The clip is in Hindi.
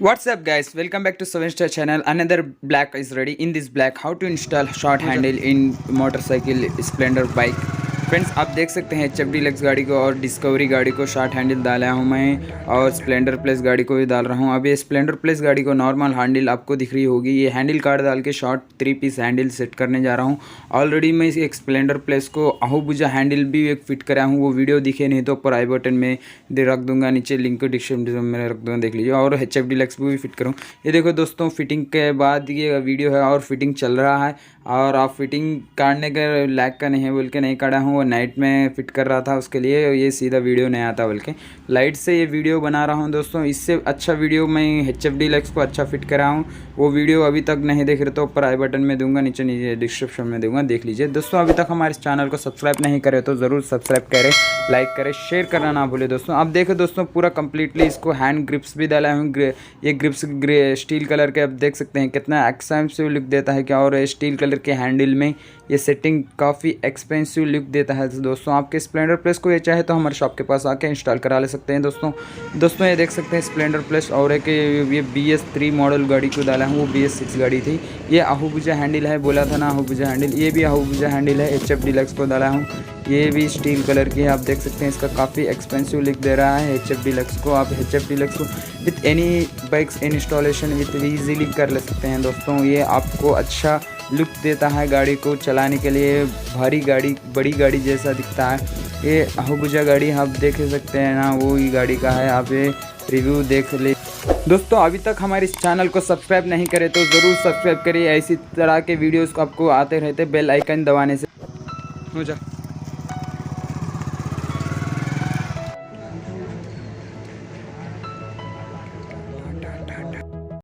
What's up guys, welcome back to Splendor channel. Another black is ready. In this black, how to install short handle in motorcycle Splendor bike. Friends आप देख सकते हैं एच डिलक्स गाड़ी को और डिस्कवरी गाड़ी को शॉर्ट हैंडल डाला हूं मैं, और स्प्लेंडर प्लस गाड़ी को भी डाल रहा हूं। अब ये स्प्लेंडर प्लस गाड़ी को नॉर्मल हैंडल आपको दिख रही होगी, ये हैंडल कार्ड डाल के शॉर्ट 3 पीस हैंडल सेट करने जा रहा हूं। ऑलरेडी मैं एक स्प्लेंडर प्लस को हायाबुसा हैंडल भी एक फिट कराया हूँ, वो वीडियो दिखे नहीं तो ऊपर आई बटन में दे रख दूंगा, नीचे लिंक को डिस्क्रिप्शन में रख दूंगा, देख लीजिए। और एच डिलक्स भी फिट करूँ। ये देखो दोस्तों, फिटिंग के बाद ये वीडियो है और फिटिंग चल रहा है। और आप फिटिंग काटने का लैग का नहीं है बोल के नहीं काटा हूँ, वो नाइट में फिट कर रहा था, उसके लिए ये सीधा वीडियो नहीं आता बोल के लाइट से ये वीडियो बना रहा हूँ। दोस्तों इससे अच्छा वीडियो मैं एच डिलक्स को अच्छा फिट करा हूँ, वो वीडियो अभी तक नहीं देख रहे तो ऊपर आई बटन में दूंगा, नीचे डिस्क्रिप्शन में दूंगा, देख लीजिए। दोस्तों अभी तक हमारे इस चैनल को सब्सक्राइब नहीं करे तो ज़रूर सब्सक्राइब करें, लाइक करें, शेयर करना ना भूले। दोस्तों अब देखो दोस्तों, पूरा कंप्लीटली इसको हैंड ग्रिप्स भी डाला हूँ। ये ग्रिप्स स्टील कलर के, आप देख सकते हैं कितना एक्सपेंसिव लुक देता है क्या। और स्टील कलर के हैंडल में ये सेटिंग काफ़ी एक्सपेंसिव लुक देता है। तो दोस्तों आपके स्प्लेंडर प्लस को ये चाहे तो हमारे शॉप के पास आके इंस्टॉल करा ले सकते हैं। दोस्तों ये देख सकते हैं स्प्लेंडर प्लस, और एक ये BS3 मॉडल गाड़ी को डाला हूँ, वो BS6 गाड़ी थी। ये हायाबुसा हैंडल है, बोला था ना हायाबुसा हैंडल, ये भी हायाबुसा हैंडल है। एच डिलक्स को डाला हूँ, ये भी स्टील कलर की है, आप देख सकते हैं। इसका काफ़ी एक्सपेंसिव लुक दे रहा है एच डिलक्स को। आप एच डिलक्स को with any bikes installation with easily कर ले सकते हैं। दोस्तों ये आपको अच्छा लुक देता है, गाड़ी को चलाने के लिए भारी गाड़ी, बड़ी गाड़ी जैसा दिखता है। ये हायाबुसा गाड़ी आप देख सकते हैं ना, वो ही गाड़ी का है, आप ये रिव्यू देख ले। दोस्तों अभी तक हमारे इस चैनल को सब्सक्राइब नहीं करे तो ज़रूर सब्सक्राइब करिए, ऐसी तरह के वीडियोस को आपको आते रहते बेल आइकन दबाने से। हो जा।